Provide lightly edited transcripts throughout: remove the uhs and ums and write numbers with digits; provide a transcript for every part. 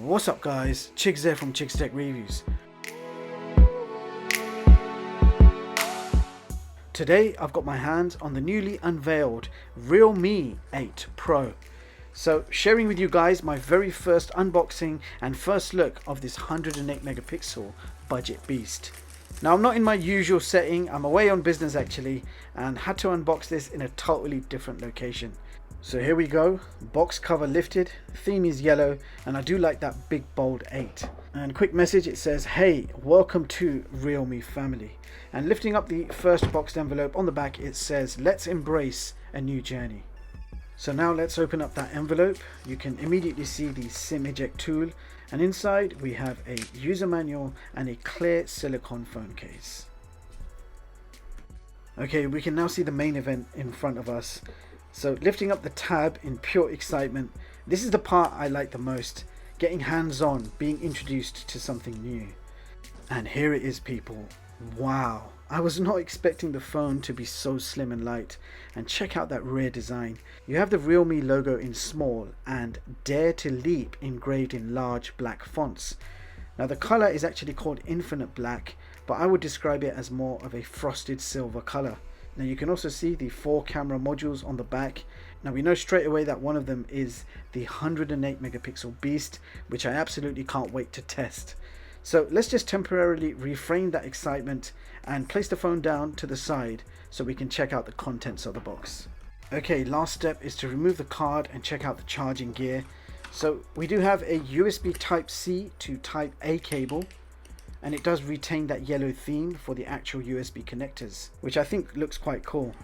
What's up guys, Chigz there from Chigz Tech Reviews. Today I've got my hands on the newly unveiled Realme 8 Pro. So sharing with you guys my very first unboxing and first look of this 108 megapixel budget beast. Now I'm not in my usual setting, I'm away on business actually, and had to unbox this in a totally different location. So here we go, box cover lifted, theme is yellow, and I do like that big bold 8. And quick message, it says, hey, welcome to Realme family. And lifting up the first boxed envelope on the back, it says, let's embrace a new journey. So now let's open up that envelope. You can immediately see the SIM eject tool, and inside we have a user manual and a clear silicone phone case. Okay, we can now see the main event in front of us. So lifting up the tab in pure excitement, this is the part I like the most, getting hands-on, being introduced to something new. And here it is people, wow, I was not expecting the phone to be so slim and light, and check out that rear design. You have the Realme logo in small and Dare to Leap engraved in large black fonts. Now the color is actually called Infinite Black, but I would describe it as more of a frosted silver color. Now you can also see the 4 camera modules on the back. Now we know straight away that one of them is the 108 megapixel beast, which I absolutely can't wait to test. So let's just temporarily refrain that excitement and place the phone down to the side so we can check out the contents of the box. Okay, last step is to remove the card and check out the charging gear. So we do have a USB Type-C to Type-A cable, and it does retain that yellow theme for the actual USB connectors, which I think looks quite cool.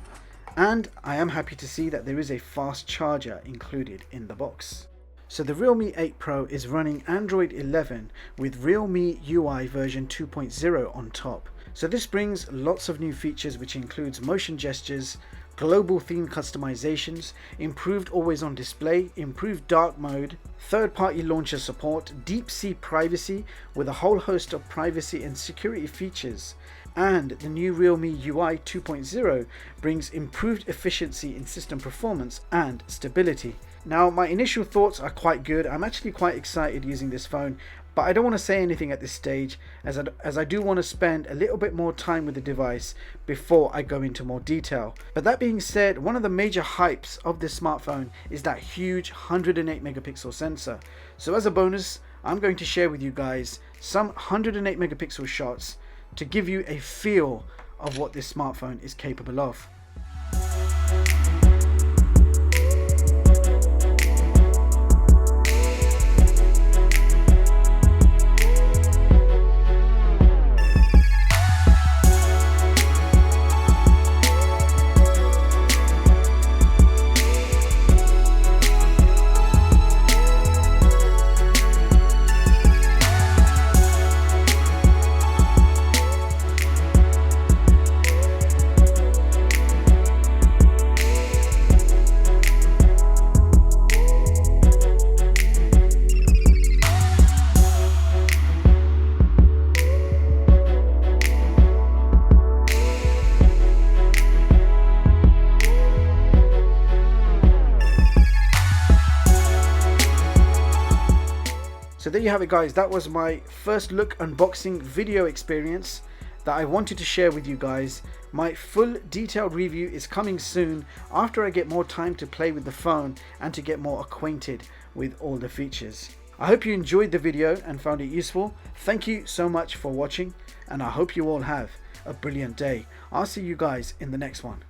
And I am happy to see that there is a fast charger included in the box. So the Realme 8 Pro is running Android 11 with Realme UI version 2.0 on top. So this brings lots of new features, which includes motion gestures, global theme customizations, improved always on display, improved dark mode, third-party launcher support, deep sea privacy with a whole host of privacy and security features. And the new Realme UI 2.0 brings improved efficiency in system performance and stability. Now my initial thoughts are quite good. I'm actually quite excited using this phone, but I don't want to say anything at this stage as I do want to spend a little bit more time with the device before I go into more detail. But that being said, one of the major hypes of this smartphone is that huge 108 megapixel sensor. So as a bonus, I'm going to share with you guys some 108 megapixel shots to give you a feel of what this smartphone is capable of. So there you have it guys, that was my first look unboxing video experience that I wanted to share with you guys. My full detailed review is coming soon after I get more time to play with the phone and to get more acquainted with all the features. I hope you enjoyed the video and found it useful. Thank you so much for watching, and I hope you all have a brilliant day. I'll see you guys in the next one.